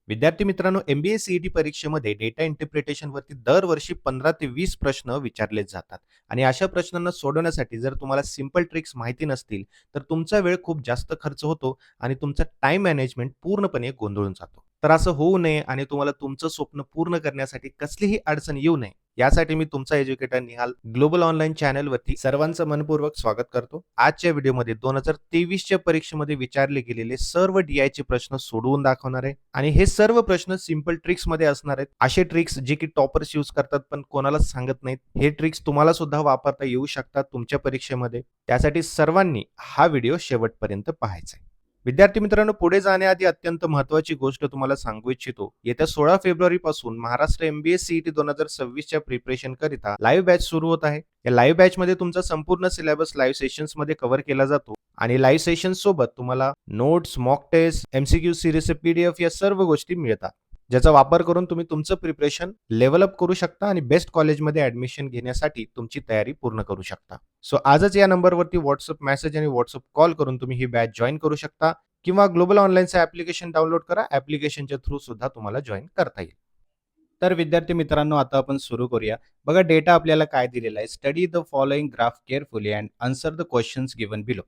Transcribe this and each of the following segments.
विद्यार्थी मित्रांनो, MBA CET परीक्षेमध्ये डेटा इंटरप्रिटेशनवरती दरवर्षी 15 ते 20 प्रश्न विचारले जातात आणि अशा प्रश्नांना सोडवण्यासाठी जर तुम्हाला सिंपल ट्रिक्स माहिती नसतील, तर तुमचा वेळ खूप जास्त खर्च होतो आणि तुमचा टाईम मॅनेजमेंट पूर्णपणे गोंधळून जातो. तर असं होऊ नये आणि तुम्हाला तुमचं स्वप्न पूर्ण करण्यासाठी कसलीही अडचण येऊ नये, यासाठी मी तुमचा एज्युकेटर निहाल ग्लोबल ऑनलाईन चॅनलवरती सर्वांचं मनपूर्वक स्वागत करतो. आजच्या व्हिडिओमध्ये 2023च्या परीक्षेमध्ये विचारले गेलेले सर्व DIचे प्रश्न सोडवून दाखवणार आहे आणि हे सर्व प्रश्न सिंपल ट्रिक्समध्ये असणार आहेत. असे ट्रिक्स जे की टॉपर्स यूज करतात पण कोणालाच सांगत नाहीत. हे ट्रिक्स तुम्हाला सुद्धा वापरता येऊ शकतात तुमच्या परीक्षेमध्ये. त्यासाठी सर्वांनी हा व्हिडिओ शेवटपर्यंत पाहायचा आहे. विद्यार्थी मित्रांनो, पुढे जाण्याआधी अत्यंत महत्त्वाची गोष्ट तुम्हाला सांगू इच्छितो. येत्या 16 फेब्रुवारी पासून महाराष्ट्र MBA CET 2026च्या प्रिपरेशन करिता लाईव्ह बॅच सुरू होत आहे. या लाईव्ह बॅचमध्ये तुमचा संपूर्ण सिलेबस लाईव्ह सेशन्समध्ये कव्हर केला जातो आणि लाईव्ह सेशन्स सोबत तुम्हाला नोट्स, मॉक टेस्ट, MCQ सीरीजचे PDF या सर्व गोष्टी मिळतात, ज्याचा वापर करून तुम्ही तुमचं प्रिपरेशन लेव्हल अप करू शकता आणि बेस्ट कॉलेजमध्ये ॲडमिशन घेण्यासाठी तुमची तयारी पूर्ण करू शकता. सो आजच या नंबरवरती WhatsApp मेसेज आणि WhatsApp कॉल करून तुम्ही ही बॅच जॉइन करू शकता किंवा ग्लोबल ऑनलाईनचं ॲप्लिकेशन डाउनलोड करा. ॲप्लिकेशनच्या थ्रू सुद्धा तुम्हाला जॉइन करता येईल. तर विद्यार्थी मित्रांनो, आता आपण सुरू करूया. बघा, डेटा आपल्याला काय दिलेला आहे. Study the following graph carefully and answer the questions given below.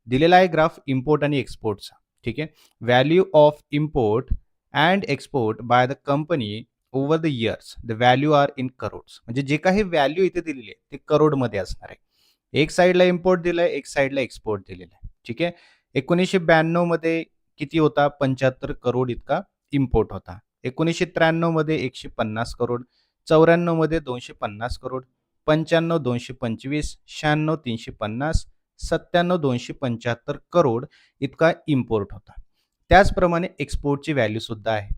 दिलेला आहे ग्राफ इम्पोर्ट आणि एक्सपोर्टचा. ठीक आहे. Value of import and export by the company over the years. The value are in crores. म्हणजे जे काही व्हॅल्यू इथे दिलेली आहे ते करोडमध्ये असणार आहे. एक साईडला इम्पोर्ट दिलंय, एक साईडला एक्सपोर्ट दिलेलं आहे. ठीक आहे. 1992 मध्ये किती होता? 75 करोड इतका इम्पोर्ट होता. 1993 मध्ये 150 करोड, 94 मध्ये 250 करोड, 95 225, 96 350, 97 275 करोड इतका इम्पोर्ट होता. त्याचप्रमाणे एक्सपोर्टची व्हॅल्यू सुद्धा आहे.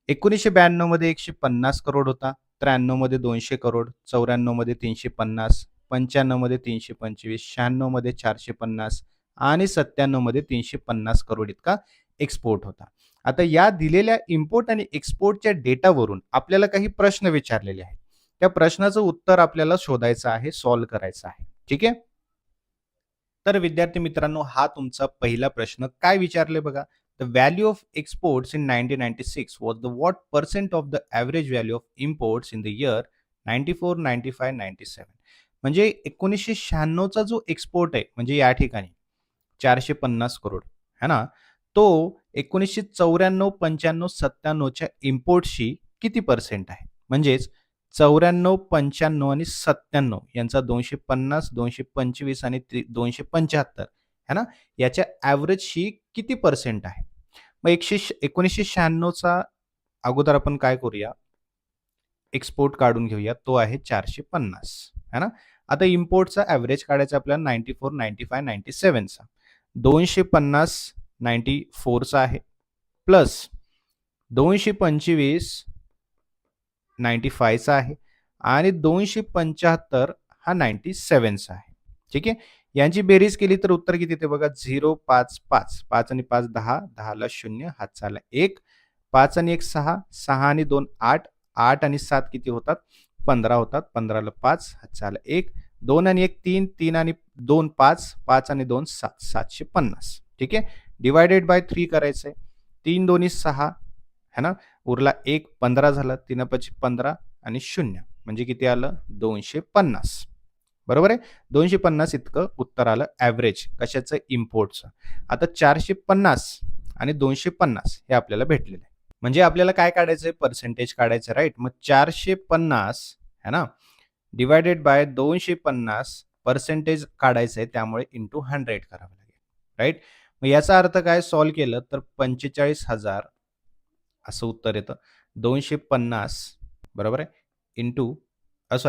1992 मध्ये 150 करोड होता, 93 मध्ये 200 करोड, 94 मध्ये 350, 95 मध्ये 325, 96 मध्ये 450 आणि 97 मध्ये 350 करोड इतका एक्सपोर्ट होता. आता या दिलेल्या इम्पोर्ट आणि एक्सपोर्टच्या डेटावरून आपल्याला काही प्रश्न विचारलेले आहेत. त्या प्रश्नाचं उत्तर आपल्याला शोधायचं आहे, सॉल्व्ह करायचं आहे. ठीक आहे. तर विद्यार्थी मित्रांनो, हा तुमचा पहिला प्रश्न काय विचारले बघा. The value of exports in 1996 was the what percent of the average value of imports in the year 94, 95, 97. म्हणजे 1996चा जो एक्सपोर्ट आहे, म्हणजे या ठिकाणी 450 करोड है ना, तो 1994, 95, 97च्या इम्पोर्टशी किती पर्सेंट आहे. म्हणजेच 94, 95 आणि 97 यांचा 250, 225 आणि 275 है ना, याच्या ॲव्हरेजशी किती पर्सेंट आहे. मग 1996चा अगोदर आपण काय करूया, एक्सपोर्ट काढून घेऊया. तो आहे 450 है ना. आता इम्पोर्टचा ॲव्हरेज काढायचा आपल्याला 94, 95, 97चा. 250 94चा आहे प्लस 225 95चा आहे आणि 275 हा 97चा आहे. ठीक आहे. यांची बेरीज केली तर उत्तर किती येते बघा. 0 5 5 5 आणि 5 10, 10ला 0, हातचा आला 1, 5 आणि 1 6, 6 आणि 2 8, 8 आणि 7 किती होतात? 15 होतात. 15ला 5, हातचा आला 1, 2 आणि 1 3, 3 आणि 2 5, 5 आणि 2 7, 750. ठीक आहे. डिवायडेड बाय 3 करायचं आहे. 3 दोन्ही 6 है ना, उरला 1, 15 झाला, 3 5 15 आणि 0 म्हणजे किती आलं? 250. बरोबर आहे. 250 इतकं उत्तर आलं ॲव्हरेज कशाचं? इम्पोर्टचं. आता 450 आणि 250 हे आपल्याला भेटलेलं आहे. म्हणजे आपल्याला काय काढायचं आहे? पर्सेंटेज काढायचं, राईट. मग 450 है ना, डिवायडेड बाय 250 पर्सेंटेज काढायचं आहे, त्यामुळे इंटू 100 करावं लागेल, राईट. मग याचा अर्थ काय? सॉल्व्ह केलं तर 45,000 असं उत्तर येतं. 250 बरोबर आहे इंटू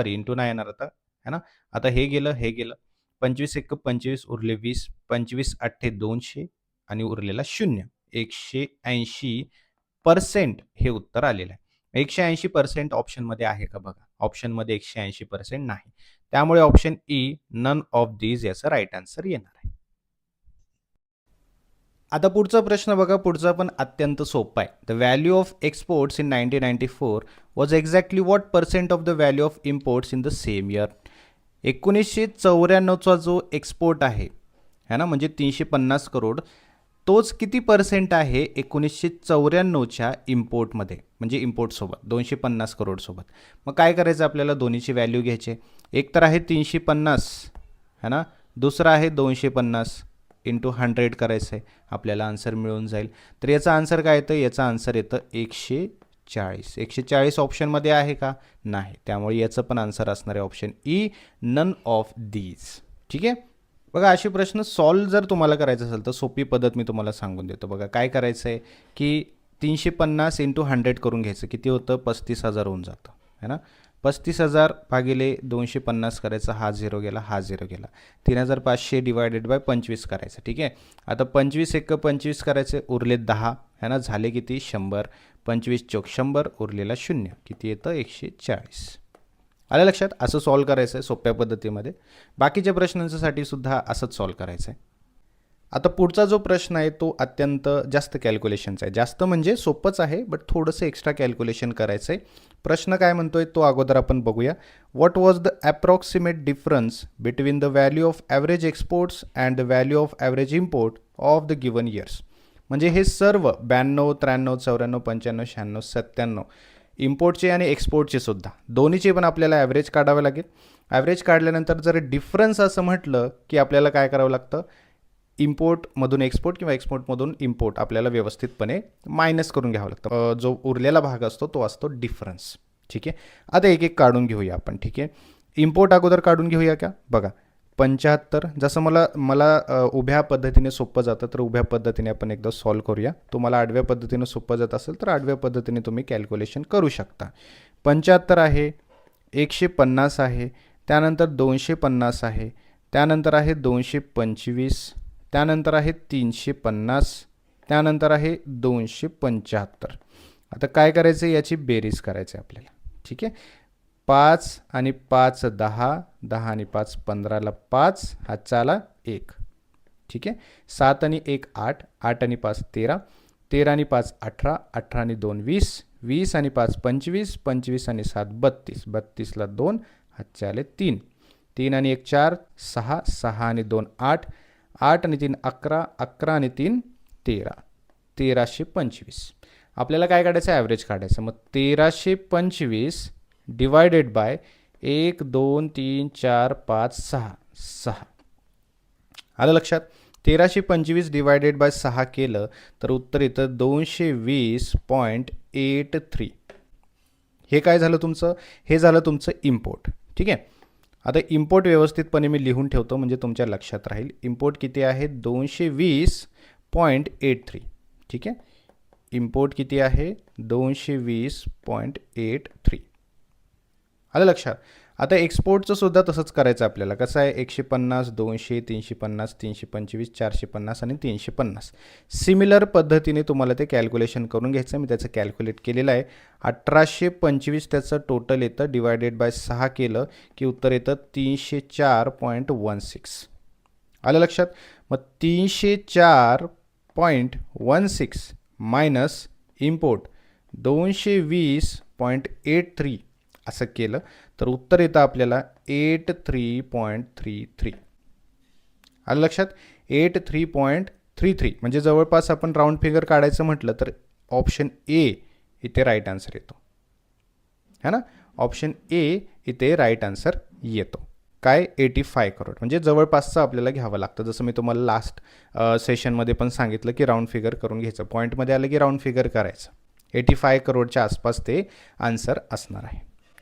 इंटू नाही येणार आता है ना. आता हे गेलं, हे गेलं. 25 1 25 उरले 20, 25 8 200 आणि उरलेला 0. 180% हे उत्तर आलेलं आहे. 180% ऑप्शनमध्ये आहे का बघा. ऑप्शनमध्ये 180% नाही. त्यामुळे option E, none of these याचं राईट आन्सर येणार आहे. आता पुढचा प्रश्न बघा. पुढचा पण अत्यंत सोपा आहे. The value of exports in 1994 was exactly what percent of the value of imports in the same year. 1994चा जो एक्सपोर्ट आहे है ना, म्हणजे 350 करोड, तोच किती पर्सेंट आहे 1994च्या इम्पोर्टमध्ये, म्हणजे इम्पोर्टसोबत 250 करोडसोबत. मग काय करायचं आपल्याला, दोन्हीची व्हॅल्यू घ्यायची. एक तर आहे 350 है ना, दुसरा आहे 250 इंटू 100 करायचं आहे, आपल्याला आन्सर मिळून जाईल. तर याचा आन्सर काय येतं, याचा आन्सर येतं 140. 140 ऑप्शनमध्ये आहे का, नाही, त्यामुळे याचं पण आन्सर असणार आहे option E, none of these. ठीक आहे. बघा, असे प्रश्न सॉल्व जर तुम्हाला करायचं असेल तर सोपी पद्धत मी तुम्हाला सांगून देतो. बघा काय करायचं आहे की 350 इंटू 100 करून घ्यायचं, किती होतं, 35,000 होऊन जातं है ना. 35,000 भागिले 250 करायचं, हा 0 गेला, हा 0 गेला. 3,500 डिवायडेड बाय 25 करायचं. ठीक आहे. आता 25 एक 25 करायचे, उरले 10 है ना, झाले किती, 100. 25 चौक 100, उरलेला 0, किती येतं, 140. आलं लक्षात. असं सॉल्व करायचं आहे सोप्या पद्धतीमध्ये. बाकीच्या प्रश्नांसाठी सुद्धा असंच सॉल्व करायचं आहे. आता पुढचा जो प्रश्न आहे तो अत्यंत जास्त कॅल्क्युलेशनचा आहे. जास्त म्हणजे सोपंच आहे, बट थोडंसं एक्स्ट्रा कॅल्क्युलेशन करायचं आहे. प्रश्न काय म्हणतोय तो अगोदर आपण बघूया. What was the approximate difference between the value of average exports and the value of average import of the given years. म्हणजे हे सर्व 92, 93, 94, 95, 96, 97 इम्पोर्टचे आणि एक्सपोर्टचे सुद्धा दोन्हीचे पण आपल्याला ॲव्हरेज काढावं लागेल. ॲव्हरेज काढल्यानंतर जर डिफरन्स असं म्हटलं की आपल्याला काय करावं लागतं, इम्पोर्टमधून एक्सपोर्ट किंवा एक्सपोर्टमधून इम्पोर्ट आपल्याला व्यवस्थितपणे मायनस करून घ्यावं लागतं. जो उरलेला भाग असतो तो असतो डिफरन्स. ठीक आहे. आता एक एक काढून घेऊया आपण. ठीक आहे. इम्पोर्ट अगोदर काढून घेऊया का. बघा 75, जसं मला उभ्या पद्धतीने सोपं जातं तर उभ्या पद्धतीने आपण एकदा सॉल्व करूया. तुम्हाला आडव्या पद्धतीने सोपं जात असेल तर आडव्या पद्धतीने तुम्ही कॅल्क्युलेशन करू शकता. 75 आहे, 150 आहे, त्यानंतर 250 आहे, त्यानंतर आहे 225, त्यानंतर आहे 350, त्यानंतर आहे 275. आता काय करायचं, याची बेरीज करायची आपल्याला. ठीक आहे. 5 आणि 5 10, 10 आणि 5 15ला 5, हातचा आला 1. ठीक आहे. 7 आणि 1 8, 8 आणि 5 13, 13 आणि 5 18, 18 आणि 2 20, 20 आणि 5 25, 25 आणि 7 32, 32ला 2, हातचे आले 3, 3 आणि 1 4, 6, 6 आणि 2 8, 8 आणि 3 11, 11 आणि 3 13, 1325. आपल्याला काय काढायचं, ॲव्हरेज काढायचं. मग 1325 डिवायडेड बाय 1 2 3 4 5 6, 6. आलं लक्षात. 1325 डिवायडेड बाय 6 केलं तर उत्तर येतं 220.83. हे काय झालं तुमचं, हे झालं तुमचं इम्पोर्ट. ठीक आहे. आता इम्पोर्ट व्यवस्थितपणे मी लिहून ठेवतो म्हणजे तुमच्या लक्षात राहील. इम्पोर्ट किती आहे, 220.83. ठीक आहे. इम्पोर्ट किती आहे, 220.83. आलं लक्षात. आता एक्सपोर्टचं सुद्धा तसंच करायचं आपल्याला. कसं आहे, 150, 200, 350, 325, 450 आणि 350. सिमिलर पद्धतीने तुम्हाला ते कॅल्क्युलेशन करून घ्यायचं. मी त्याचं कॅल्क्युलेट केलेलं आहे. 1825 त्याचं टोटल येतं, डिवायडेड बाय 6 केलं की उत्तर येतं 304.16. आलं लक्षात. मग 304.16 मायनस इम्पोर्ट 220.83 असं केलं तर उत्तर येतं आपल्याला 83.33. आलं लक्षात. 83.33 म्हणजे जवळपास आपण राऊंड फिगर काढायचं म्हटलं तर ऑप्शन ए इथे राईट आन्सर येतो है ना. ऑप्शन ए इथे राईट आन्सर येतो. काय, 85 करोड म्हणजे जवळपासचं आपल्याला घ्यावं लागतं. जसं मी तुम्हाला लास्ट सेशनमध्ये पण सांगितलं की राऊंड फिगर करून घ्यायचं. पॉईंटमध्ये आलं की राऊंड फिगर करायचं. 85 करोडच्या आसपास ते आन्सर असणार आहे.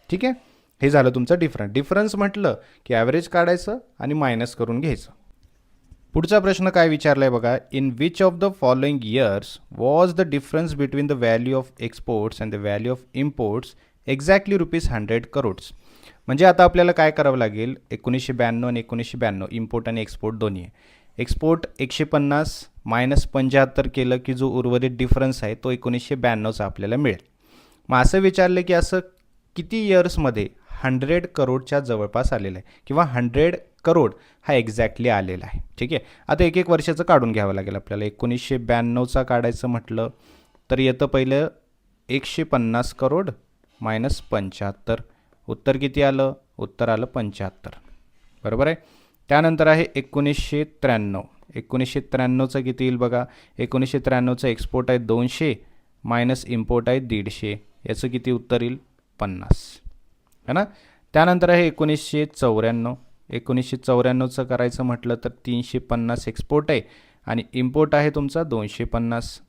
ठीक आहे. हे झालं तुमचं डिफरन्स म्हटलं की ॲव्हरेज काढायचं आणि मायनस करून घ्यायचं. पुढचा प्रश्न काय विचारला आहे बघा. In which of the following years was the difference between the value of exports and the value of imports exactly ₹100 crores. म्हणजे आता आपल्याला काय करावं लागेल, 1992 आणि 1992 इम्पोर्ट आणि एक्सपोर्ट दोन्ही आहे. एक्सपोर्ट 150 मायनस 75 केलं की जो उर्वरित डिफरन्स आहे तो 1992चा आपल्याला मिळेल. मग असं विचारलं की असं किती इयर्समध्ये 100 करोडच्या जवळपास आलेलं आहे किंवा 100 करोड हा एक्झॅक्टली आलेला आहे. ठीक आहे. आता एक एक वर्षाचं काढून घ्यावं लागेल आपल्याला. 1992चा काढायचं म्हटलं तर येतं पहिलं 150 करोड मायनस 75. उत्तर किती आलं, उत्तर आलं 75. बरोबर आहे. त्यानंतर आहे 1993. 1993चं किती येईल बघा. 1993चं एक्सपोर्ट आहे 200 मायनस इम्पोर्ट आहे 150. याचं किती उत्तर येईल 50 है ना. त्यानंतर आहे 1994. 1994चं करायचं म्हटलं तर 350 एक्सपोर्ट आहे आणि इम्पोर्ट आहे तुमचा 250.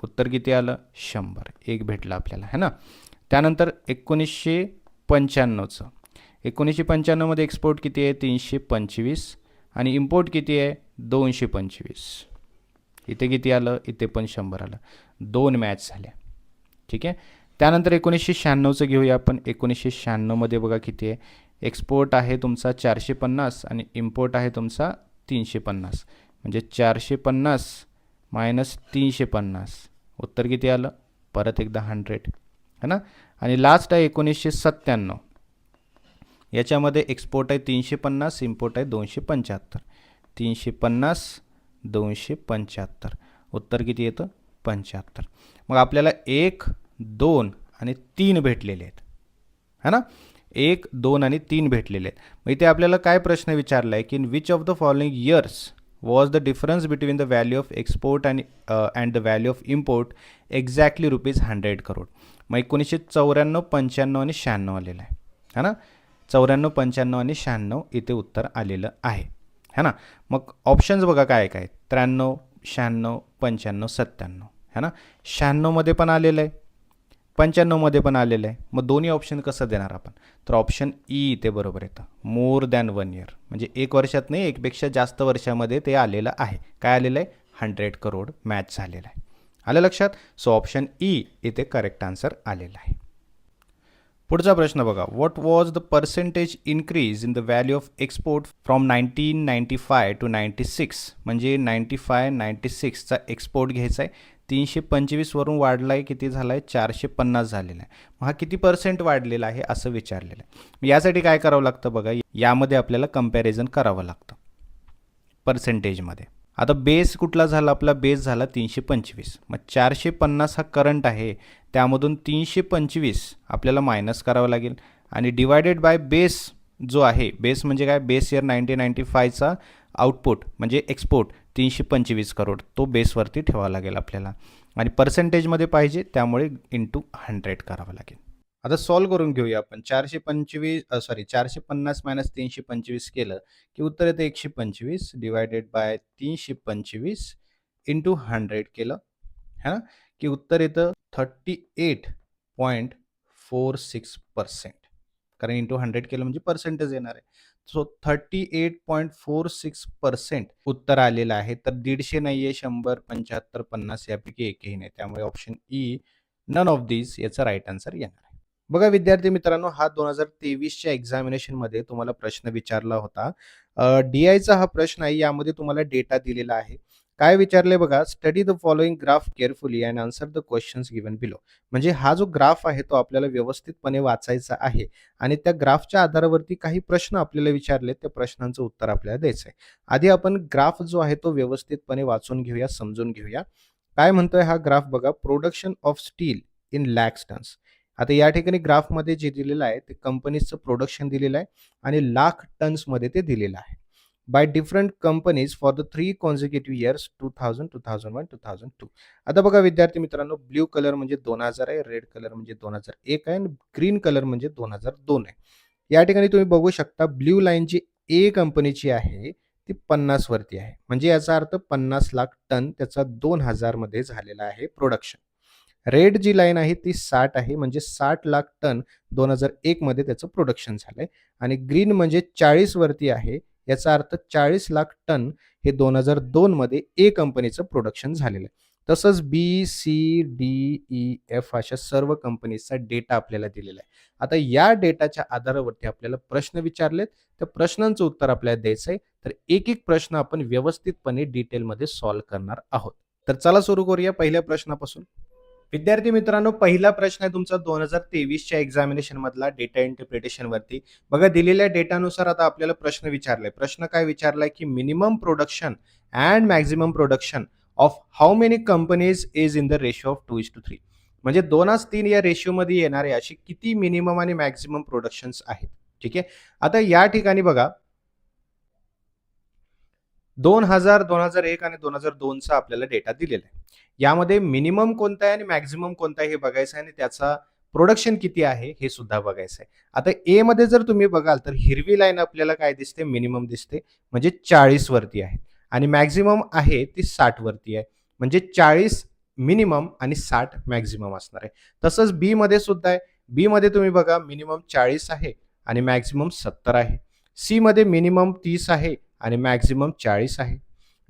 उत्तर किती आलं 100. एक भेटलं आपल्याला है ना. त्यानंतर 1995चं. 1995मध्ये एक्सपोर्ट किती आहे 325 आणि इम्पोर्ट किती आहे 225. इथे किती आलं इथे पण 100 आलं. 2 मॅच झाल्या. ठीक आहे. त्यानंतर 1996चं घेऊया आपण. 1996मध्ये बघा किती आहे. एक्सपोर्ट आहे तुमचा 450 आणि इम्पोर्ट आहे तुमचा 350. म्हणजे 450 मायनस 350. उत्तर किती आलं परत एकदा 100 है ना. आणि लास्ट आहे 1997. याच्यामध्ये एक्सपोर्ट आहे 350, इम्पोर्ट आहे 275. 350 275. उत्तर किती येतं 75. मग आपल्याला 1 2 आणि 3 भेटलेले आहेत है ना. 1 2 आणि 3 भेटलेले आहेत. मग इथे आपल्याला काय प्रश्न विचारला आहे की in which of the following years was the difference between the value of export and the value of import exactly ₹100 crore. मग 1994 95 आणि 96 आलेलं आहे है ना. 94 95 आणि 96 इथे उत्तर आलेलं आहे है ना. मग ऑप्शन्स बघा काय काय. 93 96 95 97 है ना. 96 मध्ये पण आलेलं आहे 95 मध्ये पण आलेलं आहे. मग दोन्ही ऑप्शन कसं देणार आपण. तर ऑप्शन ई इथे बरोबर येतं. मोर दॅन 1 इयर म्हणजे 1 वर्षात नाही एकपेक्षा जास्त वर्षामध्ये ते आलेलं आहे. काय आलेलं आहे 100 करोड मॅच झालेलं आहे. आलं लक्षात. सो ऑप्शन ई इथे करेक्ट आन्सर आलेला आहे. पुढचा प्रश्न बघा. What was the percentage increase in the value of export from 1995 to 96. म्हणजे 95 96चा एक्सपोर्ट घ्यायचा आहे. 325 वरून वाढला आहे किती झाला आहे 450 झालेला आहे. मग हा किती पर्सेंट वाढलेला आहे असं विचारलेलं आहे. यासाठी काय करावं लागतं बघा. यामध्ये आपल्याला कंपॅरिझन करावं लागतं पर्सेंटेजमध्ये. आता बेस कुठला झाला आपला बेस झाला 325. मग 450 हा करंट आहे त्यामधून 325 आपल्याला मायनस करावं लागेल आणि डिवायडेड बाय बेस जो आहे. बेस म्हणजे काय बेस इयर 1995चा आउटपुट म्हणजे एक्सपोर्ट 325 करोड तो बेसवरती ठेवावा लागेल आपल्याला आणि पर्सेंटेजमध्ये पाहिजे त्यामुळे इंटू 100 करावं लागेल. आता सॉल्व्ह करून घेऊया आपण. 450 मायनस 325 केलं की उत्तर येतं 125 डिवायडेड बाय 325 इंटू 100 केलं है ना की उत्तर येतं 38.46%. कारण इंटू 100 केलं म्हणजे पर्सेंटेज येणार आहे. सो 38.46% उत्तर आलेलं आहे. तर 150 नाही आहे 100 75 50 यापैकी एकही नाही. त्यामुळे ऑप्शन ई नन ऑफ दिस याचा राईट आन्सर येणार आहे. बघा विद्यार्थी मित्रांनो हा 2023च्या एक्झामिनेशनमध्ये तुम्हाला प्रश्न विचारला होता. DIचा हा प्रश्न आहे. यामध्ये तुम्हाला डेटा दिलेला आहे. काय विचारले बघा. Study the following graph carefully and answer the questions given below. म्हणजे हा जो ग्राफ आहे तो आपल्याला व्यवस्थितपणे वाचायचा आहे आणि त्या ग्राफच्या आधारावरती काही प्रश्न आपल्याला विचारले त्या प्रश्नांचं उत्तर आपल्याला द्यायचं आहे. आधी आपण ग्राफ जो आहे तो व्यवस्थितपणे वाचून घेऊया समजून घेऊया. काय म्हणतोय हा ग्राफ बघा. Production of steel in lakhs tons. आता या ठिकाणी ग्राफमध्ये जे दिलेलं आहे ते कंपनीजचं प्रोडक्शन दिलेलं आहे आणि लाख टन्समध्ये ते दिलेलं आहे. By different companies for the 3 consecutive years 2000 2001 2002. आता बघा विद्यार्थी मित्रांनो ब्ल्यू कलर म्हणजे 2000 आहे. रेड कलर म्हणजे 2001 आहे आणि ग्रीन कलर म्हणजे 2002 आहे. या ठिकाणी तुम्ही बघू शकता ब्ल्यू लाईन जी ए कंपनीची आहे ती 50 वरती आहे. म्हणजे याचा अर्थ 50 लाख टन त्याचा 2000 मध्ये झालेला आहे प्रोडक्शन. रेड जी लाईन आहे ती 60 आहे म्हणजे 60 लाख टन 2001 मध्ये त्याचं प्रोडक्शन झालंय आणि ग्रीन म्हणजे 40 वरती आहे. याचा अर्थ 40 लाख टन हे 2002 मध्ये ए कंपनीचं प्रोडक्शन झालेलं आहे. तसंच B C D E F अशा सर्व कंपनीचा डेटा आपल्याला दिलेला आहे. आता या डेटाच्या आधारावरती आपल्याला प्रश्न विचारलेत त्या प्रश्नांचं उत्तर आपल्याला द्यायचं आहे. तर एक एक प्रश्न आपण व्यवस्थितपणे डिटेलमध्ये सॉल्व्ह करणार आहोत. तर चला सुरू करूया पहिल्या प्रश्नापासून. विद्यार्थी मित्रांनो पहिला प्रश्न आहे तुमचा 2023च्या एक्झामिनेशन मधला डेटा इंटरप्रिटेशन वरती. बघा दिलेल्या डेटानुसार आता आपल्याला प्रश्न विचारलाय. प्रश्न काय विचारलाय की minimum production and maximum production of how many companies is in the ratio of 2:3. म्हणजे 2:3 या रेशिओ मध्ये येणारे अशी किती मिनिमम आणि मॅक्झिमम प्रोडक्शन्स आहेत. ठीक आहे. आता या ठिकाणी बघा 2000, 2001 आणि 2002चा आपल्याला डेटा दिलेला आहे. यामध्ये मिनिमम कोणता आहे आणि मॅक्सिमम कोणता आहे हे बघायचं आहे आणि त्याचा प्रोडक्शन किती आहे हे सुद्धा बघायचं आहे. आता ए मध्ये जर तुम्ही बघाल तर हिरवी लाईन आपल्याला काय दिसते, मिनिमम दिसते, म्हणजे 40 वरती आहे आणि मॅक्सिमम आहे ती 60 वरती आहे. म्हणजे 40 मिनिमम आणि 60 मॅक्सिमम असणार आहे. तसंच बी मध्ये सुद्धा आहे. बी मध्ये तुम्ही बघा मिनिमम 40 आहे आणि मॅक्सिमम 70 आहे. सी मध्ये मिनिमम 30 आहे आणि मॅक्सिमम 40 आहे.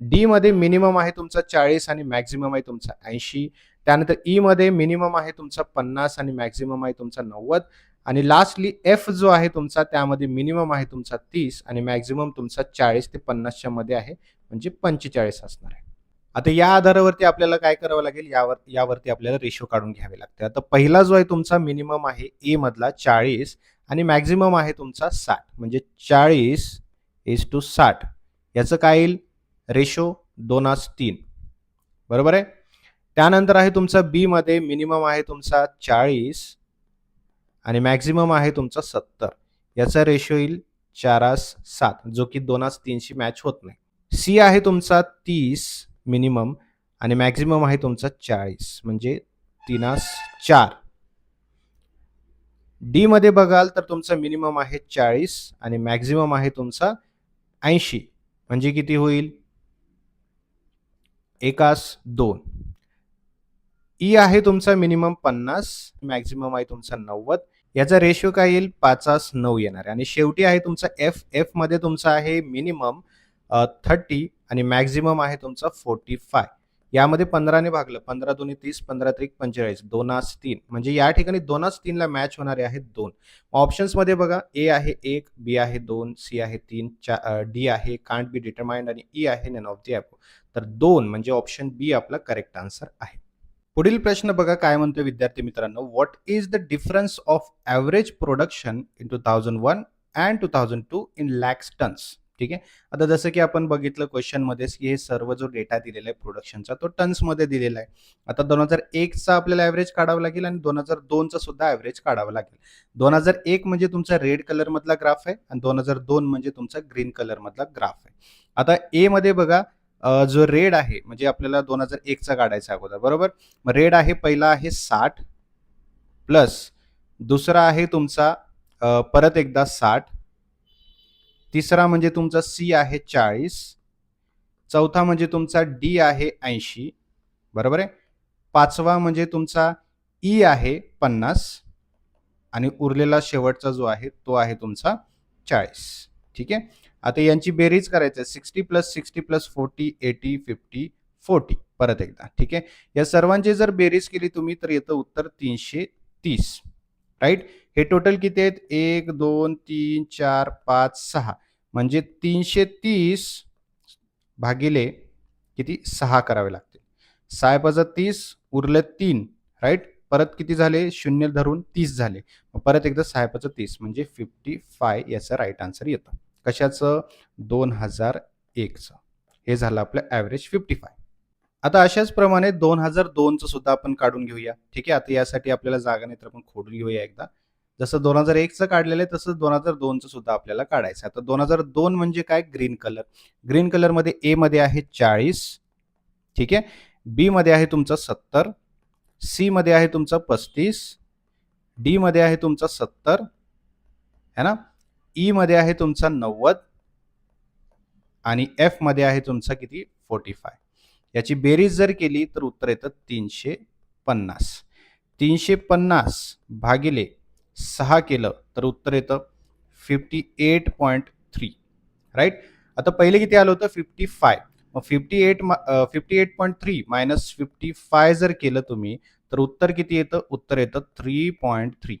डी मध्ये मिनिमम आहे तुमचा 40 आणि मॅक्सिमम आहे तुमचा 80. त्यानंतर ई मध्ये मिनिमम आहे तुमचा 50 आणि मॅक्सिमम आहे तुमचा 90 आणि लास्टली एफ जो आहे तुमचा त्यामध्ये मिनिमम आहे तुमचा 30 आणि मॅक्सिमम तुमचा 40 ते 50च्या मध्ये आहे, म्हणजे 45 असणार आहे. आता या आधारावरती आपल्याला काय करावं लागेल, यावरती आपल्याला रेशो काढून घ्यावे लागते. आता पहिला जो आहे तुमचा मिनिमम आहे ए मधला 40 आणि मॅक्सिमम आहे तुमचा 60, म्हणजे 40:60 याचं काय येईल रेशो 2:3, बरोबर आहे. त्यानंतर आहे तुमचा बी मध्ये मिनिमम आहे तुमचा 40 आणि मॅक्सिमम आहे तुमचा 70, याचा रेशो येईल 4:7, जो की 2:3शी मॅच होत नाही. सी आहे तुमचा 30 मिनिमम आणि मॅक्सिमम आहे तुमचा 40, म्हणजे 3:4. डी मध्ये बघाल तर तुमचा मिनिमम आहे 40 आणि मॅक्सिमम आहे तुमचा 80, म्हणजे किती होईल 1:2. ई आहे तुमचा मिनिमम 50, मॅक्सिमम आहे तुमचा 90, याचा रेशो काय येईल 5:9 येणार आहे. आणि शेवटी आहे तुमचा एफ. एफ मध्ये तुमचा आहे मिनिमम 30 आणि मॅक्सिमम आहे तुमचा 45. यामध्ये 15 ने भागलं, 15 दुनी 30, 15 त्रिक 45, 2:3, म्हणजे या ठिकाणी 2:3 ला मॅच होणारे आहेत 2. ऑप्शन्स मध्ये बघा ए आहे 1, बी आहे 2, सी आहे 3, डी आहे कांट बी डिटरमाइंड आणि ई आहे नन ऑफ द अबोव. तर 2 म्हणजे ऑप्शन बी आपला करेक्ट आन्सर आहे. पुढील प्रश्न बघा काय म्हणतो विद्यार्थी मित्रांनो, what is the difference of average production in 2001 and 2002 in lakhs tons. ठीक आहे. आता जसं की आपण बघितलं क्वेश्चनमध्येच की हे सर्व जो डेटा दिलेला आहे प्रोडक्शनचा तो टन्समध्ये दिलेला आहे. आता 2001चा आपल्याला ॲव्हरेज काढावा लागेल आणि 2002चा सुद्धा ॲव्हरेज काढावा लागेल. 2001 म्हणजे तुमचा रेड कलर मधला ग्राफ आहे आणि 2002 म्हणजे तुमचा ग्रीन कलर मधला ग्राफ आहे. आता ए मध्ये बघा जो रेड आहे म्हणजे आपल्याला 2001चा काढायचा अगोदर, बरोबर. मग रेड आहे पहिला आहे 60 प्लस दुसरा आहे तुमचा परत एकदा 60, तिसरा म्हणजे तुमचा सी आहे 40, चौथा म्हणजे तुमचा डी आहे 80, बरोबर आहे. पाचवा म्हणजे तुमचा ई आहे 50 आणि उरलेला शेवटचा जो आहे तो आहे तुमचा 40. ठीक आहे. आता यांची बेरीज करायची आहे 60 प्लस 60 प्लस 40 80 50 40 परत एकदा. ठीक आहे. या सर्वांची जर बेरीज केली तुम्ही तर येतं उत्तर 330, राईट. हे टोटल किती आहेत 1 2 3 4 5 6, म्हणजे 330 भागिले किती 6 करावे लागतील. 6 × 30 उरले 3, राईट. परत किती झाले शून्य धरून 30 झाले. परत एकदा 6 × 30 म्हणजे 55 याचा राईट आन्सर येतं. कशाचं 2001चं. हे झालं आपलं ॲव्हरेज 55. आता अशाच प्रमाणे 2002चं सुद्धा आपण काढून घेऊया. ठीक आहे. आता यासाठी आपल्याला जागा नाही तर आपण खोडून घेऊया एकदा. जसं 2001चं काढलेलं आहे तसंच 2002चं सुद्धा आपल्याला काढायचं आहे. आता 2002 म्हणजे काय ग्रीन कलर. ग्रीन कलरमध्ये ए मध्ये आहे 40, ठीक आहे. बी मध्ये आहे तुमचा 70, सी मध्ये आहे तुमचा 35, डी मध्ये आहे तुमचा 70 है ना, ई मध्ये आहे तुमचा 90 आणि एफ मध्ये आहे तुमचा किती 45. याची बेरीज जर केली तर उत्तर येतं 350. 350 भागिले 6 केलं तर उत्तर येतं 58.3, राईट. आता पहिले किती आलं होतं 55. मग 58.3 मायनस 55 जर केलं तुम्ही तर उत्तर किती येतं, उत्तर येतं 3.3.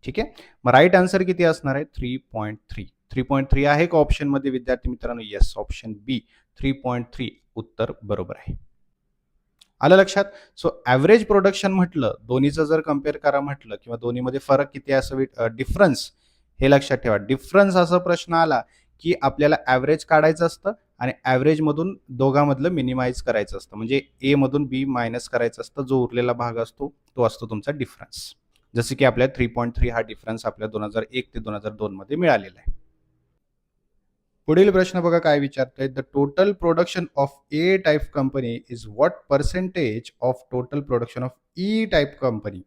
ठीक आहे. मग राईट आन्सर किती असणार आहे 3.3. 3.3 आहे का ऑप्शन मध्ये विद्यार्थी मित्रांनो? येस, ऑप्शन बी 3.3 उत्तर बरोबर आहे. आलं लक्षात. सो ॲव्हरेज प्रोडक्शन म्हटलं, दोन्हीचं जर कम्पेअर करा म्हटलं किंवा दोन्हीमध्ये फरक किती असं डिफरन्स हे लक्षात ठेवा. डिफरन्स असा प्रश्न आला की आपल्याला ॲव्हरेज काढायचं असतं आणि ॲव्हरेज मधून दोघांमधलं मिनिमाइज करायचं असतं, म्हणजे ए मधून बी मायनस करायचं असतं. जो उरलेला भाग असतो तो असतो तुमचा डिफरन्स. जसे की आपल्या 3.3 हा डिफरन्स आपल्या 2001 ते 2002 मध्ये मिळालेला आहे. पुढील प्रश्न बघा काय विचारतोय. The total production of A type company is what percentage of total production of E type company.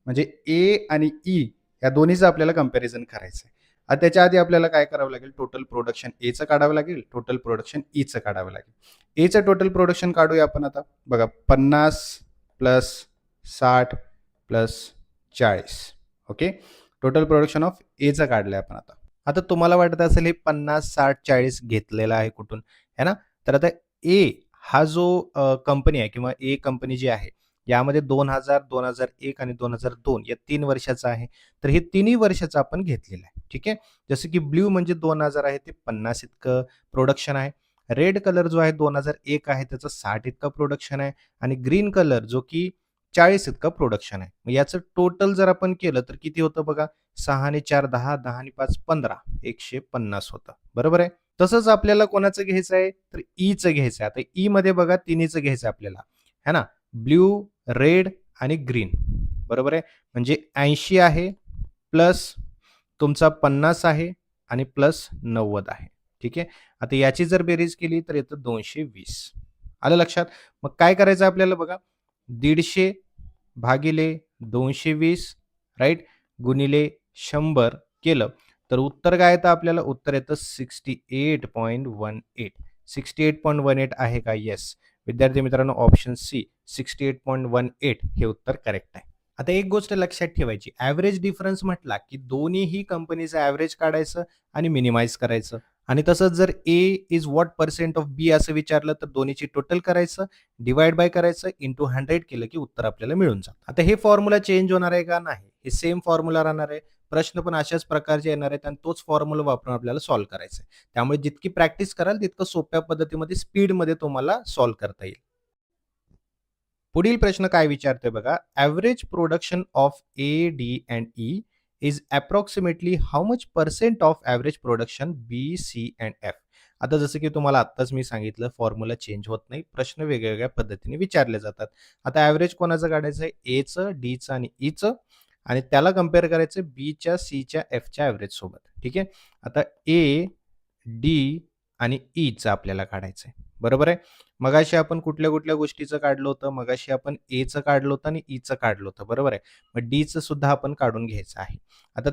म्हणजे ए आणि ई या दोन्हीचं आपल्याला कंपॅरिझन करायचं आहे. आता त्याच्या आधी आपल्याला काय करावं लागेल, टोटल प्रोडक्शन एचं काढावं लागेल, टोटल प्रोडक्शन ईचं काढावं लागेल. एचं टोटल प्रोडक्शन काढूया आपण आता. बघा 50 plus 60 plus 40. Okay, total production of एचं काढलंय आपण आता. आता तुम्हाला वाटत असेल हे 50, 60, 40 घेतलेलं आहे कुठून, है ना? तर आता ए हा जो कंपनी आहे किंवा ए कंपनी जी आहे, यामध्ये 2000, 2001 आणि 2002 या 3 वर्षाचा आहे. तर हे तिन्ही वर्षाचं आपण घेतलेलं आहे. ठीक आहे. जसं की ब्लू म्हणजे 2000 आहे ते 50 इतकं प्रोडक्शन आहे. रेड कलर जो आहे 2001 आहे त्याचं 60 इतकं प्रोडक्शन आहे आणि ग्रीन कलर जो की 40 इतकं प्रोडक्शन आहे. मग याचं टोटल जर आपण केलं तर किती होतं बघा, 6 आणि 4 10, 10 आणि 5 15, 150 होतं. बरोबर आहे. तसंच आपल्याला कोणाचं घ्यायचं आहे, तर ईचं घ्यायचं आहे. आता ई मध्ये बघा तिन्हीचं घ्यायचं आहे आपल्याला, है ना? ब्लू, रेड आणि ग्रीन. बरोबर आहे. म्हणजे 80 आहे प्लस तुमचा 50 आहे आणि प्लस 90 आहे. ठीक आहे. आता याची जर बेरीज केली तर येतं 220. आलं लक्षात? मग काय करायचं आपल्याला बघा, 150 भागिले 220 राईट गुणिले 100 केलं तर उत्तर काय येतं आपल्याला, उत्तर येतं 68.18. 68.18 आहे का? येस. विद्यार्थी मित्रांनो, ऑप्शन सी 68.18 हे उत्तर करेक्ट आहे. आता एक गोष्ट लक्षात ठेवायची, ॲव्हरेज डिफरन्स म्हटला की दोन्हीही कंपनीचं ॲव्हरेज काढायचं आणि मिनिमाइज करायचं. आणि तसंच जर ए इज व्हॉट पर्सेंट ऑफ बी असं विचारलं तर दोन्हीची टोटल करायचं, डिवाइड बाय करायचं, इंटू 100 केलं की उत्तर आपल्याला मिळून जातं. आता हे फॉर्म्युला चेंज होणार आहे का? नाही. हे सेम फॉर्म्युला राहणार आहे. प्रश्न पण अशाच प्रकारचे येणार आहेत आणि तोच फॉर्म्युला वापरून आपल्याला सॉल्व्ह करायचा आहे. त्यामुळे जितकी प्रॅक्टिस कराल तितकं सोप्या पद्धतीमध्ये स्पीडमध्ये तुम्हाला सॉल्व्ह करता येईल. पुढील प्रश्न काय विचारतोय बघा, average production of A, D and E is approximately how much percent of average production B, C and F. आता जसं की तुम्हाला आत्ताच मी सांगितलं, फॉर्म्युला चेंज होत नाही. प्रश्न वेगवेगळ्या पद्धतीने विचारले जातात. आता ॲव्हरेज कोणाचं काढायचं आहे? एचं, डीचं आणि ईचं आणि त्याला कंपेअर करायचं बीच्या, सीच्या, एफच्या ॲव्हरेज सोबत. ठीक आहे. आता ए, डी आणि ईचं आपल्याला काढायचं आहे. बरोबर आहे. मगाशी आपण कुठल्या गोष्टीचं काढलं होतं? मगाशी आपण एचं काढलं होतं आणि ईचं काढलं होतं. बरोबर आहे. मग डीचं सुद्धा आपण काढून घ्यायचं आहे. आता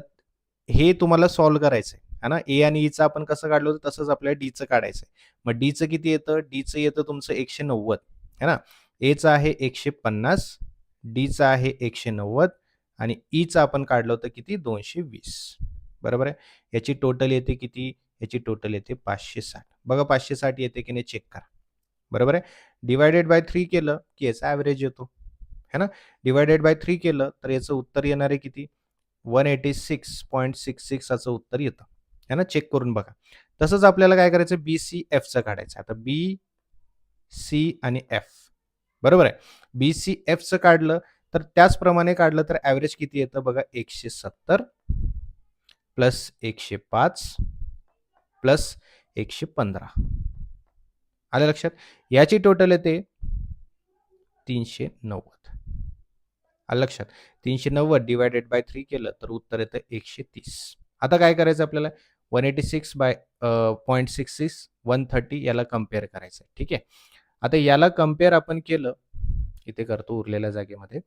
हे तुम्हाला सॉल्व्ह करायचं आहे ना. ए आणि ईचं आपण कसं काढलं होतं तसंच आपल्याला डीचं काढायचं आहे. मग डीचं किती येतं? डीचं येतं तुमचं 190 है ना. एचं आहे 150, डीचं आहे 190 आणि ईचं आपण काढलं होतं किती? 220. बरोबर आहे. याची टोटल येते किती? याची टोटल येते 560. बघा 560 येते की नाही चेक करा. बरोबर आहे. डिवायडेड बाय 3 केलं की याचा ॲव्हरेज येतो, है ना. डिवायडेड बाय 3 केलं तर याचं उत्तर येणार आहे किती? 186.66 असं उत्तर येतं, है ना. चेक करून बघा. तसंच आपल्याला काय करायचं? बी, सी, एफचं काढायचं. आता बी, सी आणि एफ. बरोबर आहे. बी, सी, एफचं काढलं तर त्याचप्रमाणे काढलं तर ॲव्हरेज किती येतं बघा, 170 प्लस 105 प्लस 115. आलं लक्षात? याची टोटल येते 390. आलं लक्षात? 390 डिवायडेड बाय 3 केलं तर उत्तर येतं 130. आता काय करायचं आपल्याला? 186 बाय 0.66 130 याला कंपेअर करायचं आहे. ठीक आहे. आता याला कंपेअर आपण केलं, इथे करतो उरलेल्या जागेमध्ये,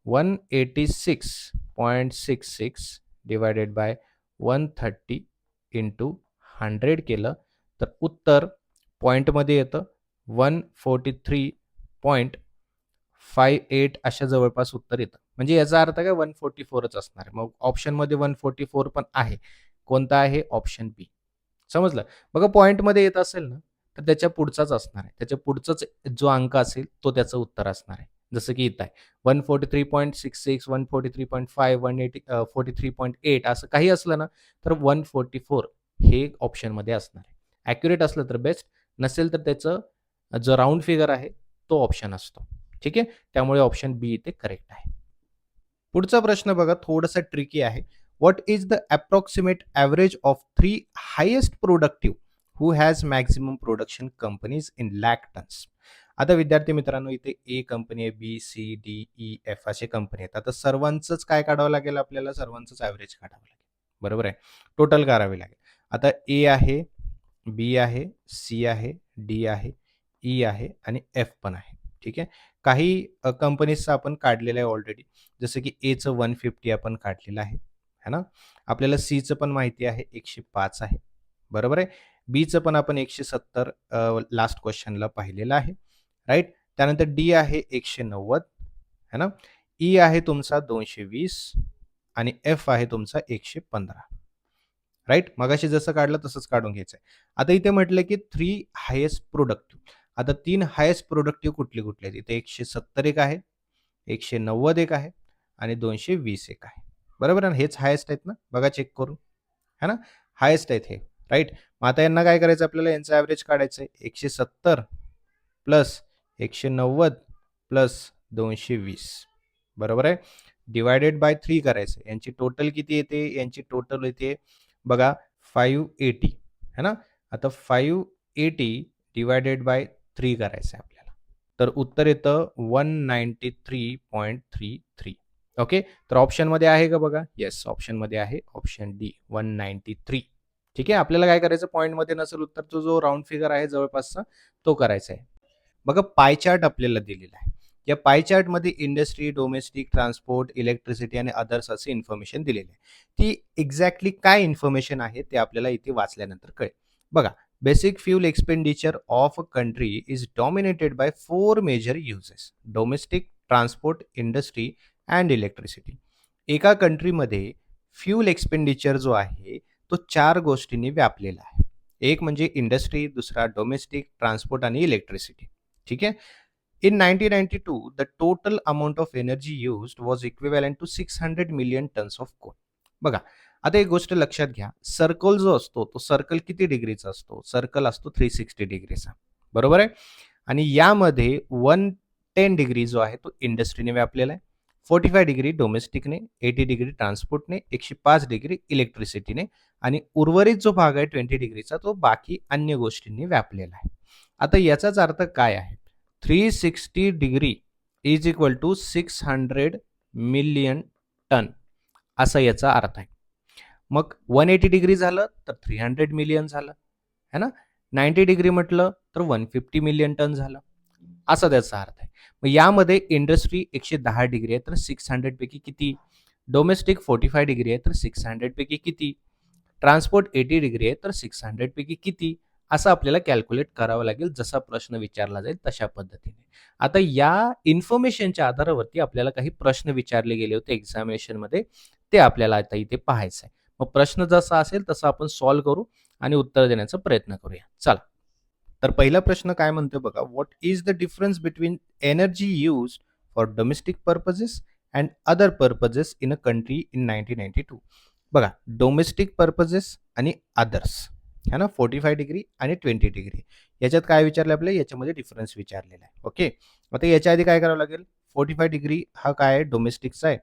186.66 डिवायडेड बाय 130 इंटू 100 केलं तर उत्तर पॉईंटमध्ये येतं 143.58 अशा जवळपास उत्तर येतं. म्हणजे याचा अर्थ काय? 144च असणार आहे. मग ऑप्शनमध्ये 144 पण आहे. कोणता आहे? ऑप्शन बी. समजलं? बघा पॉइंटमध्ये येत असेल ना, तर त्याच्या पुढचाच असणार आहे. त्याच्या पुढचाच जो अंक असेल तो त्याचं उत्तर असणार आहे. जसं की इथं आहे 143.66, 143.5, 180 43.8 असं काही असलं ना, तर 144 हे ऑप्शनमध्ये असणार आहे. ॲक्युरेट असलं तर बेस्ट, नसेल तर त्याचं जो राउंड फिगर आहे तो ऑप्शन असतो. ठीक आहे. त्यामुळे ऑप्शन बी इथे करेक्ट आहे. पुढचा प्रश्न बघा, थोडासा ट्रिकी आहे. What is the approximate average of 3 highest productive who has maximum production companies in lakh tons. आता विद्यार्थी मित्रांनो, इथे ए कंपनी आहे, B, C, D, E, F असे कंपनी आहेत. आता सर्वांचंच काय काढावं लागेल आपल्याला? सर्वांचंच ॲव्हरेज काढावं लागेल. बरोबर आहे. टोटल करावे लागेल. आता ए आहे, बी आहे, सी आहे, डी आहे, ई आहे आणि एफ पण आहे. ठीक आहे. काही कंपनीजचं आपण काढलेलं आहे ऑलरेडी. जसं की एचं 150 आपण काढलेलं आहे. है ना? आपल्याला सीचं पण माहिती आहे 105 आहे. बरोबर आहे. बीचं पण आपण 170 लास्ट क्वेश्चनला पाहिलेलं आहे. राइट? त्यानंतर डी आहे 190 है ना? ई आहे तुमचा 220 आणि एफ आहे तुमचा 115. राइट? मगाशी जसं काढलं तसंच काढून घ्यायचं आहे. आता इथे म्हटलं की 3 हायेस्ट प्रोडक्टिव्ह. आता 3 हायेस्ट प्रोडक्टिव्ह कुठले-कुठले आहेत? इथे 170 एक आहे, 190 एक आहे आणि 220 एक आहे. बरोबर आहे ना? हेच हायेस्ट आहेत ना? बघा चेक करून. है ना? हायेस्ट आहेत हे. राइट? मग आता यांना काय करायचं आपल्याला? यांचं ॲव्हरेज काढायचं आहे. 170 प्लस 190 प्लस 220 बरोबर आहे. डिव्हायडेड बाय 3 करायचं. यांची टोटल किती येते? यांची टोटल येते बघा 580 है ना? आता 580 डिव्हायडेड बाय 3 करायचं आहे आपल्याला. तर उत्तर येतं 193.33. ओके. तर ऑप्शनमध्ये आहे का बघा? येस, ऑप्शनमध्ये आहे. Option D 193. ठीक आहे. आपल्याला काय करायचं? पॉइंटमध्ये नसेल उत्तर, तो जो राउंड फिगर आहे जवळपासचा तो करायचा आहे. बघा पाय चार्ट आपल्याला दिलेला आहे. या पाय चार्टमध्ये इंडस्ट्री, डोमेस्टिक, ट्रान्सपोर्ट, इलेक्ट्रिसिटी आणि अदर्स असे इन्फॉर्मेशन दिलेले आहे. ती एक्झॅक्टली काय इन्फॉर्मेशन आहे ते आपल्याला इथे वाचल्यानंतर कळेल. बघा, basic fuel expenditure of a country is dominated by 4 major uses. Domestic, transport, industry and electricity. एका कंट्रीमध्ये फ्यूल एक्सपेंडिचर जो आहे तो 4 गोष्टींनी व्यापलेला आहे. एक म्हणजे इंडस्ट्री, दुसरा डोमेस्टिक, ट्रान्सपोर्ट आणि इलेक्ट्रिसिटी. ठीक आहे. In 1992, the total amount of energy used was equivalent to 600 million tons of coal. बघा, आता एक गोष्ट लक्षात घ्या. सर्कल जो असतो, तो सर्कल किती डिग्रीचा असतो? सर्कल असतो 360 डिग्रीचा. बरोबर आहे? आणि यामध्ये 110 डिग्री जो आहे तो इंडस्ट्रीने व्यापलेला आहे. 45 डिग्री डोमेस्टिकने, 80 डिग्री ट्रान्सपोर्टने, 105 डिग्री इलेक्ट्रिसिटीने आणि उर्वरित जो भाग आहे 20 डिग्रीचा तो बाकी अन्य गोष्टींनी व्यापलेला आहे. आता याचाच अर्थ काय आहे? 360 degree is equal to 600 million ton असा याचा अर्थ आहे. मग 180 डिग्री झालं तर 300 मिलियन झालं है ना. 90 डिग्री म्हटलं तर 150 मिलियन टन झालं असा त्याचा अर्थ आहे. मग यामध्ये इंडस्ट्री 110 डिग्री आहे तर 600 पैकी किती? डोमेस्टिक 45 डिग्री आहे तर 600 पैकी किती? ट्रान्सपोर्ट 80 डिग्री आहे तर 600 पैकी किती? असं आपल्याला कॅल्क्युलेट करावं लागेल. जसा प्रश्न विचारला जाईल तशा पद्धतीने. आता या इन्फॉर्मेशनच्या आधारावरती आपल्याला काही प्रश्न विचारले गेले होते एक्झामिनेशनमध्ये. ते आपल्याला आता इथे पाहायचं आहे. मग प्रश्न जसा असेल तसं आपण सॉल्व्ह करू आणि उत्तर देण्याचा प्रयत्न करूया. चला. तर पहिला प्रश्न काय म्हणतोय बघा. What is the difference between energy used for domestic purposes and other purposes in a country in 1992? बघा, डोमेस्टिक पर्पजेस आणि अदर्स है ना, 45 डिग्री आणि 20 डिग्री याच्यात काय विचारलं आपल्याला? याच्यामध्ये डिफरन्स विचारलेला आहे. ओके. आता याच्या आधी काय करावं लागेल? 45 डिग्री हा काय आहे? डोमेस्टिकचा आहे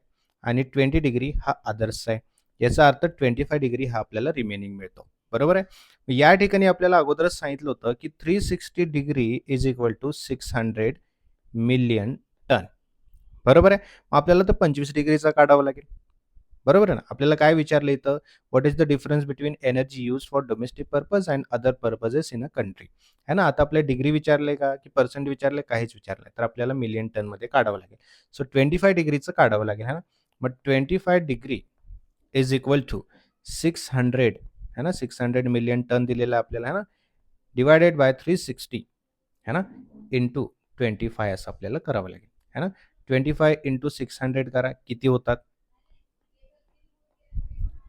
आणि 20 डिग्री हा अदर्सचा आहे. याचा अर्थ 25 डिग्री हा आपल्याला रिमेनिंग मिळतो. बरोबर आहे. या ठिकाणी आपल्याला अगोदरच सांगितलं होतं की 360 degree is equal to 600 million ton. बरोबर आहे. मग आपल्याला तर 25 डिग्रीचा काढावा लागेल. बरोबर आहे ना. आपल्याला काय विचारलं इथं? What is the difference between energy used for domestic purpose and other purposes in a country? है ना. आता आपल्याला डिग्री विचारलंय का की पर्सेंट विचारलंय? काहीच विचारलंय. तर आपल्याला मिलियन टनमध्ये काढावं लागेल. सो 25 डिग्रीचं काढावं लागेल है ना. मग 25 डिग्री इज इक्वल टू 600 है ना. 600 मिलियन टन दिलेलं आहे आपल्याला है ना. डिवायडेड बाय 360 है ना इंटू 25 असं आपल्याला करावं लागेल है ना. 25 इंटू 600 करा. किती होतात?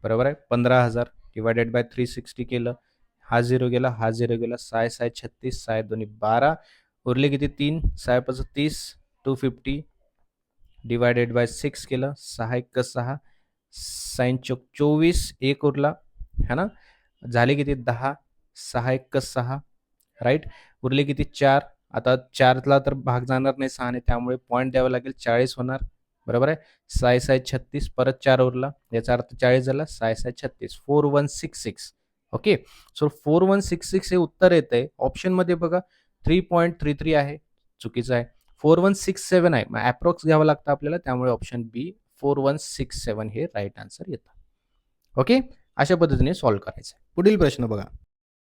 बरोबर आहे. 15,000 डिवायडेड बाय 360 केलं. हा 0 गेला, हा 0 गेला. 6 6 36, 6 2 12. उरले किती? 3. 6 5 30, 250 डिवायडेड बाय 6 केलं. 6 1 6, 6 चौक 24, 1 उरला है ना. झाले किती? 10. 6 1 6 राईट. उरले किती? 4. आता 4ला तर भाग जाणार नाही 6ने, त्यामुळे पॉईंट द्यावा लागेल. 40 होणार. बरोबर आहे. 6 6 36, परत 4 उरला. याचा अर्थ 40 झाला. 6 6 36, 4166. ओके. सो 4166 हे उत्तर येतंय. ऑप्शनमध्ये बघा 3.33 आहे. चुकीचं आहे. 4167 आहे. मग अप्रॉक्स घ्यावं लागतं आपल्याला. त्यामुळे ऑप्शन बी 4167 हे राईट आन्सर येतं. ओके. अशा पद्धतीने सॉल्व्ह करायचं आहे. पुढील प्रश्न बघा.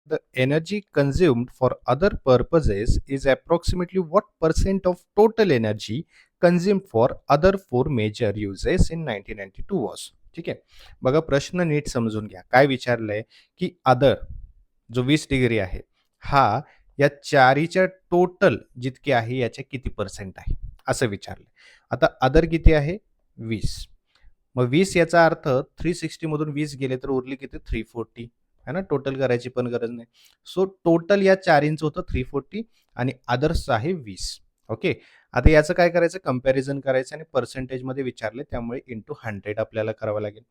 The energy consumed for other purposes is approximately what percent of total energy consumed for other four major uses in 1992 was. ठीक आहे. बघा प्रश्न नीट समजून घ्या. काय विचारलंय की अदर जो 20 डिग्री आहे हा या चारीच्या टोटल जितके आहे याच्या किती पर्सेंट आहे असं विचारलंय. आता अदर किती आहे 20. मग 20 याचा अर्थ 360 मधून 20 गेले तर उरली किती 340 है ना. टोटल करायची पण गरज नाही. सो टोटल या चारींचं होतं 340 आणि अदर्सचं आहे 20. ओके. आता याचं काय करायचं कम्पॅरिझन करायचं आणि पर्सेंटेजमध्ये विचारले त्यामुळे इंटू 100 आपल्याला करावं लागेल.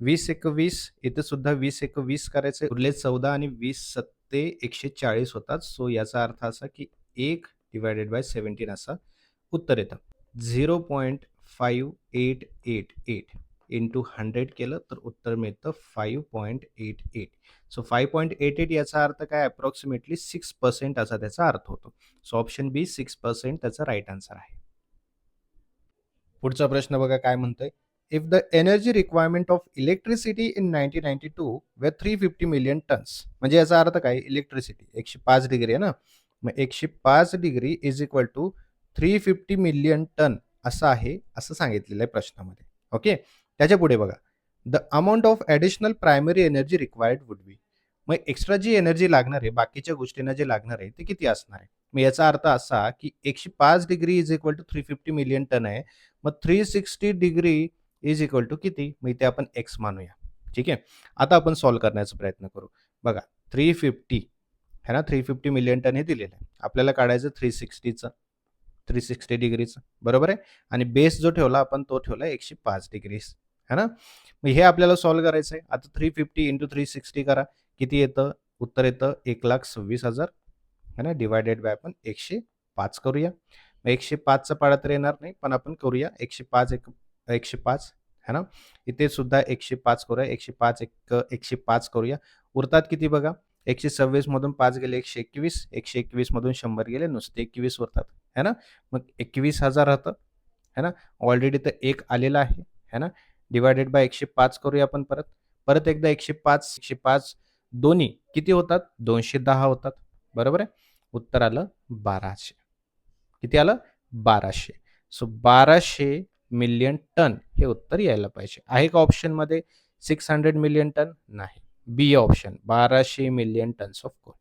20 एक 20 इथे सुद्धा 20 एक 20 करायचं उरले 14 आणि 20 सत्ते 140 होतात. सो याचा अर्थ असा की 1 डिवायडेड बाय 17 असा उत्तर येतं. 0.5888 इंटू 100 केलं तर उत्तर मिळतं 5.88. सो 5.88 याचा अर्थ काय अप्रॉक्सिमेटली 6% असा त्याचा अर्थ होतो. सो ऑप्शन बी 6% त्याचा राईट आन्सर आहे. पुढचा प्रश्न बघा काय म्हणतोय. If the energy requirement of electricity in 1992 way 350 million tonnes. म्हणजे याचा अर्थ काय इलेक्ट्रिसिटी 105 डिग्री आहे ना. मग 105 degree is equal to 350 million ton असं आहे असं सांगितलेलं आहे प्रश्नामध्ये. ओके. त्याच्या पुढे बघा the amount of additional primary energy required would be. मग एक्स्ट्रा जी एनर्जी लागणार आहे बाकीच्या गोष्टींना जे लागणार आहे ते किती असणार आहे. मग याचा अर्थ असा की 105 degree is equal to 350 million ton आहे. मग 360 डिग्री इज इक्वल टू किती मग इथे आपण एक्स मानूया. ठीक आहे. आता आपण सॉल्व्ह करण्याचा प्रयत्न करू. बघा 350 है ना 350 मिलियन टन हे दिलेलं आहे. आपल्याला काढायचं 360 डिग्रीचं बरोबर आहे. आणि बेस जो ठेवला आपण तो ठेवला 105 डिग्री है ना. मग हे आपल्याला सॉल्व्ह करायचं आहे. आता 350 इंटू 360 करा किती येतं उत्तर येतं 1,26,000 है ना डिवायडेड बाय आपण 105 करूया. मग 105चा पाडा तर येणार नाही पण आपण करूया 105 है ना. इथे सुद्धा 105 करूया 105 करूया. उरतात किती बघा 126 मधून 5 गेले 121 121 मधून 100 गेले नुसते 21 उरतात है ना. मग 21,000 राहतं है ना. ऑलरेडी तर 1 आलेला आहे है ना. डिवायडेड बाय 105 करूया आपण परत एकदा 105 दोन्ही किती होतात 210 होतात बरोबर आहे. उत्तर आलं 1200. किती आलं 1200. सो 1200 मिलियन टन हे उत्तर यायला पाहिजे. आहे का ऑप्शनमध्ये 600 मिलियन टन नाही. B option 1200 million tons of coal.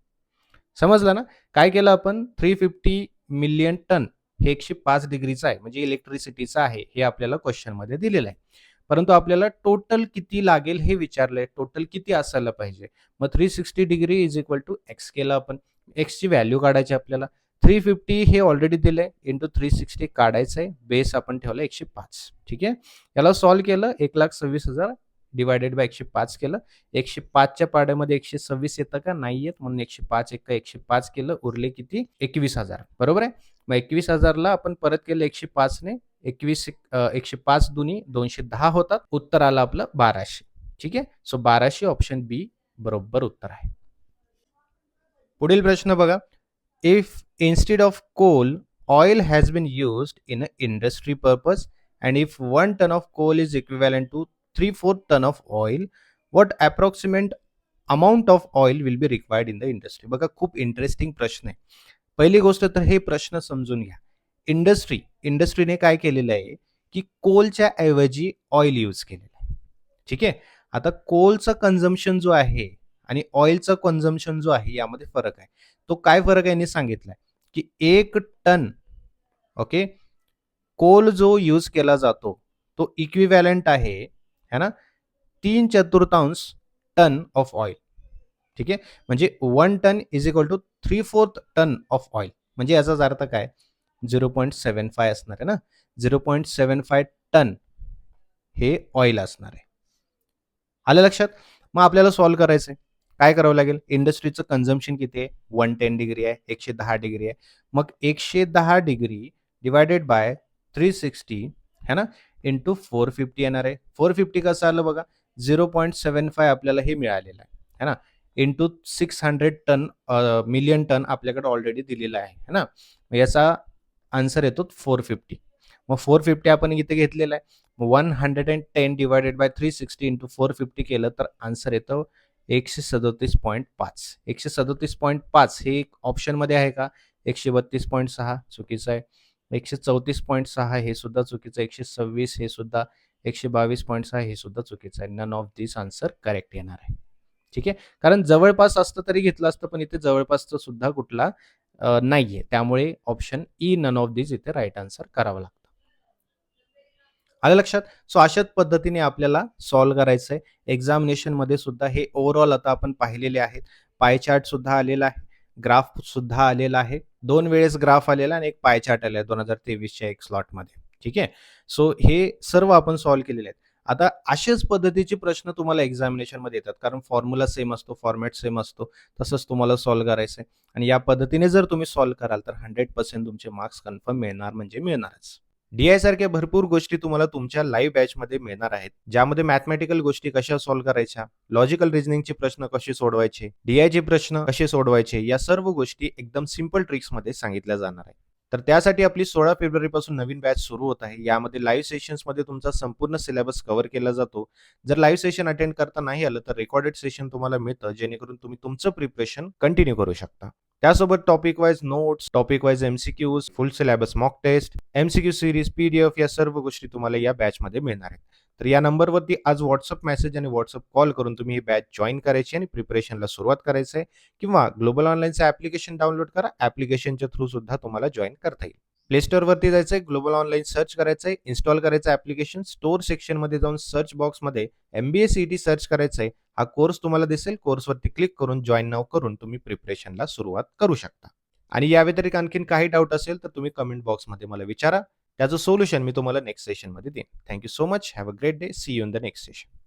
समजलं ना. काय केलं आपण 350 मिलियन टन हे 105 डिग्रीचं आहे म्हणजे इलेक्ट्रिसिटीचं आहे हे आपल्याला क्वेश्चनमध्ये दिलेलं आहे. परंतु आपल्याला टोटल किती लागेल हे विचारलंय. टोटल किती असायला पाहिजे. मग 360 degree is equal to X केलं आपण. एक्सची व्हॅल्यू काढायची आपल्याला. 350 हे ऑलरेडी दिलंय इंटू 360 काढायचं आहे. बेस आपण ठेवला 105. ठीक आहे. याला सॉल्व्ह केलं 1,26,000 डिवायडेड बाय 105 केलं. 105च्या पाड्यामध्ये 126 येतं का नाही येत म्हणून 105 एक 105 केलं उरले किती 21,000 बरोबर आहे. मग 21,000ला आपण परत केलं 105 ने 105 दुनी 210 होतात. उत्तर आलं आपलं 1200. ठीक आहे. सो 1200 ऑप्शन बी बरोबर उत्तर आहे. पुढील प्रश्न बघा. If instead of coal oil has been used in a industry purpose and if 1 ton of coal is equivalent to 3/4 ton of oil what approximate amount of oil will be required in the industry. बघा खूप interesting प्रश्न आहे. पहिली गोष्ट तर हे प्रश्न समजून घ्या. इंडस्ट्रीने काय केलेलं आहे की कोलच्या ऐवजी ऑइल यूज केलेलं आहे. ठीक आहे. आता कोलचं कन्झम्पशन जो आहे आणि ऑइलचं कन्झम्पशन जो आहे यामध्ये फरक आहे. तो काय फरक आहे यांनी सांगितलाय की 1 टन ओके कोल जो यूज केला जातो तो इक्विव्हॅलंट आहे है ना 3/4 टन ऑफ ऑइल. ठीक आहे. म्हणजे 1 ton is equal to 3/4 ton of oil. म्हणजे याचाच अर्थ काय 0.75 असणार आहे ना. 0.75 टन हे ऑइल असणार आहे. आलं लक्षात. मग आपल्याला सॉल्व्ह करायचं आहे. काय करावं लागेल इंडस्ट्रीचं कन्झम्पशन किती आहे 110 डिग्री आहे 110 डिग्री आहे. मग 110 डिग्री डिवायडेड बाय 360 है ना इंटू 450 येणार आहे. 450 कसं आलं बघा 0.75 आपल्याला हे मिळालेलं आहे है ना इंटू 600 टन मिलियन टन आपल्याकडे ऑलरेडी दिलेला आहे है ना. याचा आन्सर येतो 450. मग 450 आपण इथे घेतलेला आहे. 110 डिवायडेड बाय 360 इंटू 450 केलं तर आन्सर येतं 137.5. 137.5 हे एक ऑप्शनमध्ये आहे का? 132.6 चुकीचं आहे. 134.6 हे सुद्धा चुकीचं आहे. 126 हे सुद्धा, 122.6 हे सुद्धा चुकीचं आहे. None of this answer correct येणार आहे. ठीक आहे. कारण जवळपास असतं तरी घेतलं असतं, पण इथे जवळपासचा सुद्धा कुठला नाहीये. त्यामुळे ऑप्शन ई नन ऑफ दिस इथे राईट आन्सर करावं लागतं. आलं लक्षात? सो अशाच पद्धतीने आपल्याला सॉल्व्ह करायचं आहे. एक्झामिनेशनमध्ये सुद्धा हे ओव्हरऑल आता आपण पाहिलेले आहेत. पाय चार्ट सुद्धा आलेला आहे. ग्राफ सुद्धा आलेला आहे. 2 वेळेस ग्राफ आलेला आणि एक पाय चार्ट आलेला आहे 2023च्या एक स्लॉटमध्ये. ठीक आहे. सो हे सर्व आपण सॉल्व्ह केलेले आहेत. आता अशाच पद्धतीचे प्रश्न तुम्हाला एक्झामिनेशनमध्ये येतात. कारण फॉर्म्युला सेम असतो, फॉर्मॅट सेम असतो. तसंच तुम्हाला सॉल्व्ह करायचं आहे आणि या पद्धतीने जर तुम्ही सॉल्व्ह कराल तर 100% तुमचे मार्क्स कन्फर्म मिळणार म्हणजे मिळणारच. डी-आय सारख्या भरपूर गोष्टी तुम्हाला तुमच्या लाईव्ह बॅचमध्ये मिळणार आहेत. ज्यामध्ये मॅथमॅटिकल गोष्टी कशा सॉल्व्ह करायच्या, लॉजिकल रिझनिंगचे प्रश्न कसे सोडवायचे, डी-आयचे प्रश्न कसे सोडवायचे, या सर्व गोष्टी एकदम सिंपल ट्रिक्समध्ये सांगितल्या जाणार आहेत. तर त्यासाठी आपली 16 फेब्रुवारीपासून नवीन बॅच सुरू होत आहे. यामध्ये लाईव्ह सेशन्समध्ये तुमचा संपूर्ण सिलेबस कव्हर केला जातो. जर लाईव्ह सेशन अटेंड करता नाही आलं तर रेकॉर्डेड सेशन तुम्हाला मिळतं, जेणेकरून तुम्ही तुमचं प्रिपरेशन कंटिन्यू करू शकता. त्यासोबत topic wise notes, topic wise MCQs, full syllabus mock test, MCQ series, PDF या सर्व गोष्टी तुम्हाला या बॅचमध्ये मिळणार आहेत. तर या नंबरवरती आज व्हॉट्सअप मेसेज आणि व्हॉट्सअप कॉल करून तुम्ही ही बॅच जॉईन करायची आणि प्रिपरेशनला सुरुवात करायचं आहे, किंवा ग्लोबल ऑनलाईनचं ॲप्लिकेशन डाउनलोड करा. ॲप्लिकेशनच्या थ्रू सुद्धा तुम्हाला जॉईन करता येईल. प्ले स्टोअरवरती जायचं आहे, ग्लोबल ऑनलाईन सर्च करायचं आहे, इन्स्टॉल करायचं ॲप्लिकेशन. स्टोअर सेक्शनमध्ये जाऊन सर्च बॉक्समध्ये MBA CET सर्च करायचं आहे. हा कोर्स तुम्हाला दिसेल. कोर्सवरती क्लिक करून जॉईन नाव करून तुम्ही प्रिपरेशनला सुरुवात करू शकता. आणि या व्यतिरिक्त आणखीन काही डाऊट असेल तर तुम्ही कमेंट बॉक्समध्ये मला विचारा. त्याचं सोल्युशन मी तुम्हाला नेक्स्ट सेशनमध्ये देईन. Thank you so much. Have a great day. See you in the next session.